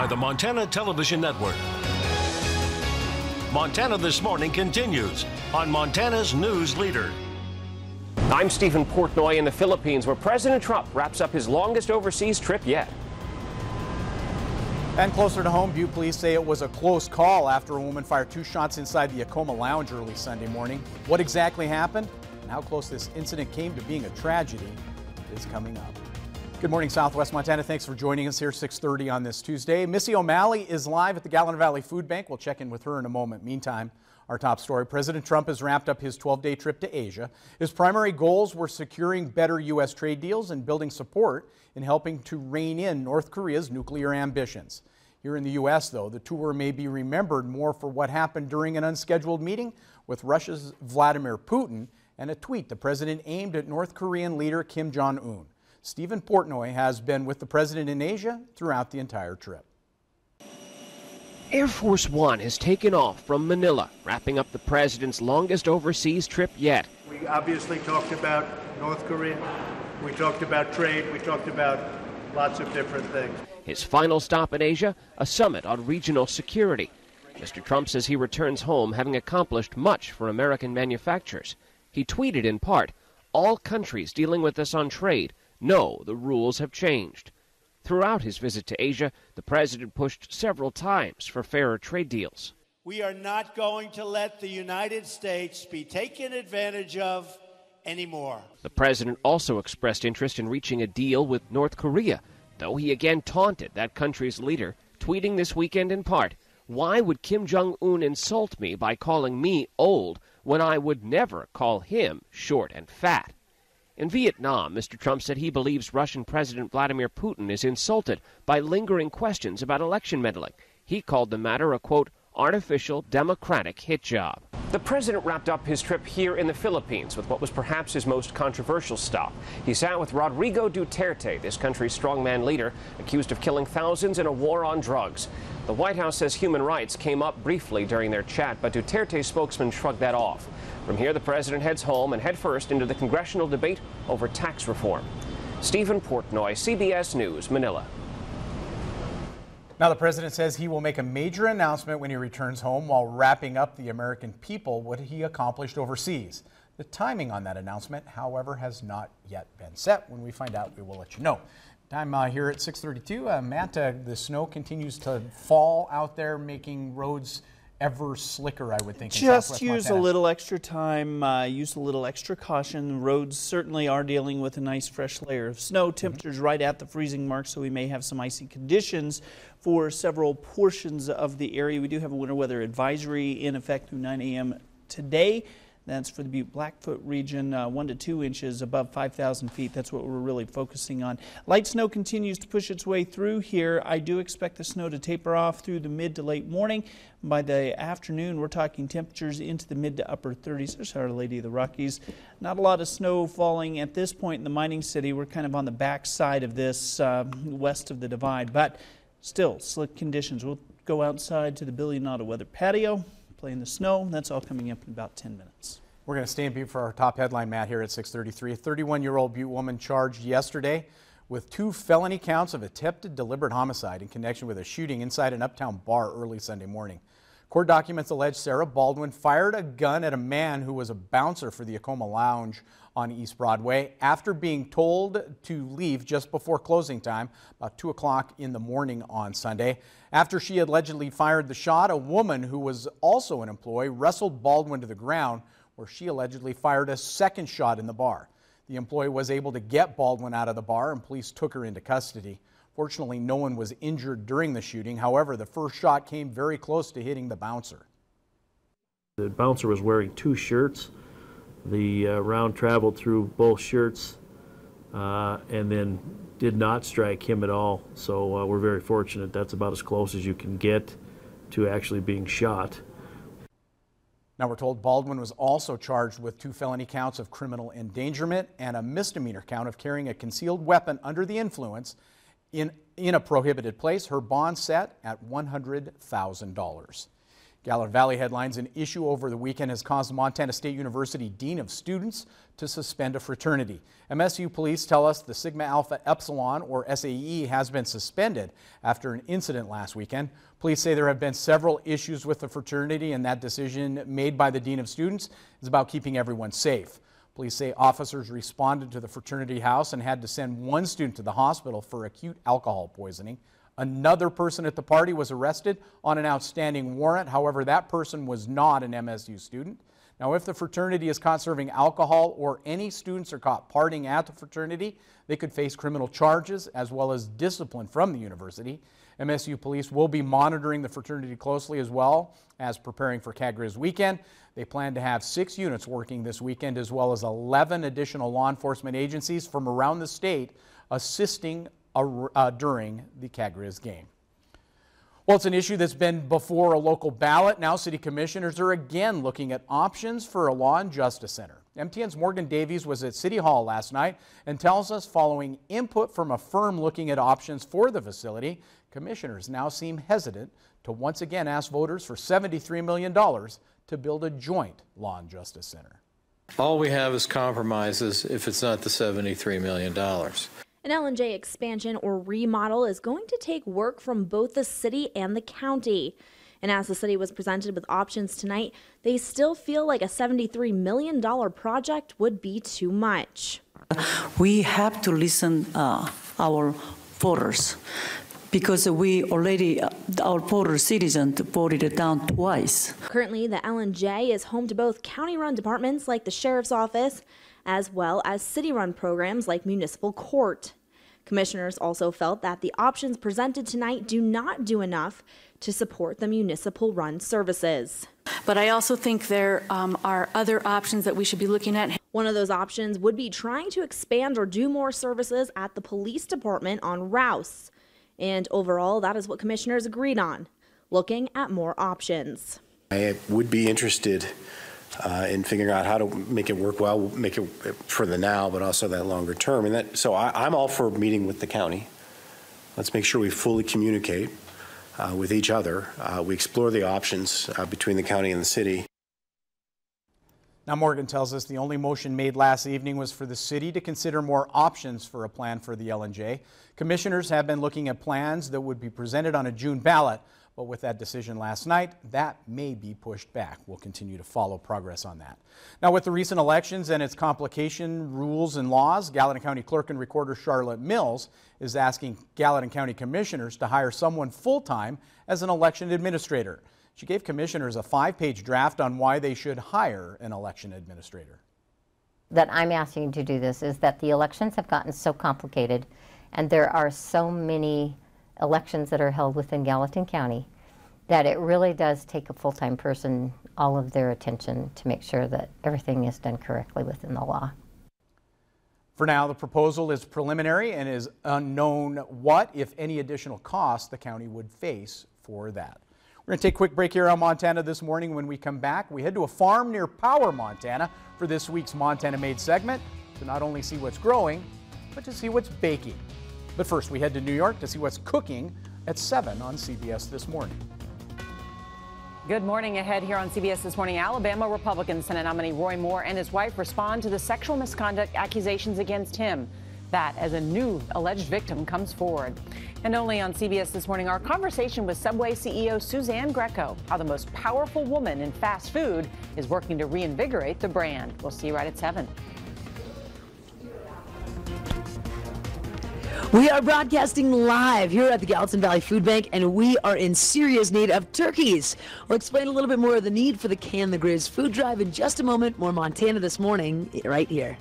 by the Montana Television Network. Montana This Morning continues on Montana's News Leader. I'm Stephen Portnoy in the Philippines, where President Trump wraps up his longest overseas trip yet. And closer to home, Butte police say it was a close call after a woman fired 2 shots inside the Acoma Lounge early Sunday morning. What exactly happened and how close this incident came to being a tragedy is coming up. Good morning, Southwest Montana. Thanks for joining us here, 6:30 on this Tuesday. Missy O'Malley is live at the Gallen Valley Food Bank. We'll check in with her in a moment. Meantime, our top story, President Trump has wrapped up his 12-day trip to Asia. His primary goals were securing better U.S. trade deals and building support in helping to rein in North Korea's nuclear ambitions. Here in the U.S., though, the tour may be remembered more for what happened during an unscheduled meeting with Russia's Vladimir Putin and a tweet the president aimed at North Korean leader Kim Jong-un. Stephen Portnoy has been with the president in Asia throughout the entire trip. Air Force One has taken off from Manila, wrapping up the president's longest overseas trip yet. We obviously talked about North Korea, we talked about trade, we talked about lots of different things. His final stop in Asia, a summit on regional security. Mr. Trump says he returns home having accomplished much for American manufacturers. He tweeted in part, "All countries dealing with us on trade know the rules have changed." Throughout his visit to Asia, the president pushed several times for fairer trade deals. We are not going to let the United States be taken advantage of anymore. The president also expressed interest in reaching a deal with North Korea, though he again taunted that country's leader, tweeting this weekend in part, "Why would Kim Jong-un insult me by calling me old when I would never call him short and fat?" In Vietnam, Mr. Trump said he believes Russian President Vladimir Putin is insulted by lingering questions about election meddling. He called the matter a, quote, artificial democratic hit job. The president wrapped up his trip here in the Philippines with what was perhaps his most controversial stop. He sat with Rodrigo Duterte, this country's strongman leader, accused of killing thousands in a war on drugs. The White House says human rights came up briefly during their chat, but Duterte's spokesman shrugged that off. From here, the president heads home and head first into the congressional debate over tax reform. Stephen Portnoy, CBS News, Manila. Now, the president says he will make a major announcement when he returns home while wrapping up the American people what he accomplished overseas. The timing on that announcement, however, has not yet been set. When we find out, we will let you know. Time here at 6:32. Matt, the snow continues to fall out there, making roads ever slicker, I would think. Just use a little extra time, use a little extra caution. Roads certainly are dealing with a nice fresh layer of snow. Temperatures right at the freezing mark, so we may have some icy conditions for several portions of the area. We do have a winter weather advisory in effect through 9 a.m. today. That's for the Butte Blackfoot region, 1 to 2 inches above 5,000 feet. That's what we're really focusing on. Light snow continues to push its way through here. I do expect the snow to taper off through the mid to late morning. By the afternoon, we're talking temperatures into the mid to upper 30s. There's Our Lady of the Rockies. Not a lot of snow falling at this point in the mining city. We're kind of on the back side of this, west of the divide, but still slick conditions. We'll go outside to the Billy Notta weather patio, play in the snow. That's all coming up in about 10 minutes. We're going to stay in Butte for our top headline, Matt, here at 6:33. A 31-year-old Butte woman charged yesterday with 2 felony counts of attempted deliberate homicide in connection with a shooting inside an uptown bar early Sunday morning. Court documents allege Sarah Baldwin fired a gun at a man who was a bouncer for the Acoma Lounge on East Broadway after being told to leave just before closing time, about 2 o'clock in the morning on Sunday. After she allegedly fired the shot, a woman who was also an employee wrestled Baldwin to the ground, where she allegedly fired a second shot in the bar. The employee was able to get Baldwin out of the bar, and police took her into custody. Fortunately, no one was injured during the shooting. However, the first shot came very close to hitting the bouncer. The bouncer was wearing 2 shirts. The round traveled through both shirts and then did not strike him at all. So we're very fortunate. That's about as close as you can get to actually being shot. Now we're told Baldwin was also charged with 2 felony counts of criminal endangerment and a misdemeanor count of carrying a concealed weapon under the influence in a prohibited place. Her bond set at $100,000. Gallatin Valley headlines: an issue over the weekend has caused Montana State University Dean of Students to suspend a fraternity. MSU police tell us the Sigma Alpha Epsilon, or SAE, has been suspended after an incident last weekend. Police say there have been several issues with the fraternity, and that decision made by the Dean of Students is about keeping everyone safe. Police say officers responded to the fraternity house and had to send one student to the hospital for acute alcohol poisoning. Another person at the party was arrested on an outstanding warrant. However, that person was not an MSU student. Now, if the fraternity is caught serving alcohol or any students are caught partying at the fraternity, they could face criminal charges as well as discipline from the university. MSU police will be monitoring the fraternity closely as well as preparing for CAGRIZ weekend. They plan to have 6 units working this weekend, as well as 11 additional law enforcement agencies from around the state assisting during the CAGRIZ game. Well, it's an issue that's been before a local ballot. Now city commissioners are again looking at options for a law and justice center. MTN's Morgan Davies was at City Hall last night and tells us, following input from a firm looking at options for the facility, commissioners now seem hesitant to once again ask voters for $73 million to build a joint law and justice center. All we have is compromises if it's not the $73 million. An L&J expansion or remodel is going to take work from both the city and the county. And as the city was presented with options tonight, they still feel like a $73 million project would be too much. We have to listen our voters, because we already, our voter citizens voted it down twice. Currently, the L&J is home to both county-run departments like the Sheriff's Office, as well as city-run programs like Municipal Court. Commissioners also felt that the options presented tonight do not do enough to support the municipal-run services. But I also think there are other options that we should be looking at. One of those options would be trying to expand or do more services at the police department on Rouse. And overall, that is what commissioners agreed on, looking at more options. I would be interested in figuring out how to make it work well, make it for the now, but also that longer term. And so I'm all for meeting with the county. Let's make sure we fully communicate with each other. We explore the options between the county and the city. Now, Morgan tells us the only motion made last evening was for the city to consider more options for a plan for the L&J. Commissioners have been looking at plans that would be presented on a June ballot, but with that decision last night, that may be pushed back. We'll continue to follow progress on that. Now, with the recent elections and its complication, rules, and laws, Gallatin County Clerk and Recorder Charlotte Mills is asking Gallatin County Commissioners to hire someone full-time as an election administrator. She gave commissioners a 5-page draft on why they should hire an election administrator. That I'm asking to do this is that the elections have gotten so complicated, and there are so many elections that are held within Gallatin County that it really does take a full-time person all of their attention to make sure that everything is done correctly within the law. For now, the proposal is preliminary and is unknown what, if any, additional costs the county would face for that. We're going to take a quick break here on Montana This Morning. When we come back, we head to a farm near Power, Montana for this week's Montana Made segment to not only see what's growing, but to see what's baking. But first, we head to New York to see what's cooking at 7 on CBS This Morning. Good morning. Ahead here on CBS This Morning, Alabama Republican Senate nominee Roy Moore and his wife respond to the sexual misconduct accusations against him. That as a new alleged victim comes forward. And only on CBS This Morning, our conversation with Subway CEO Suzanne Greco, how the most powerful woman in fast food is working to reinvigorate the brand. We'll see you right at 7. We are broadcasting live here at the Gallatin Valley Food Bank, and we are in serious need of turkeys. We'll explain a little bit more of the need for the Can the Grizz food drive in just a moment. More Montana This Morning right here.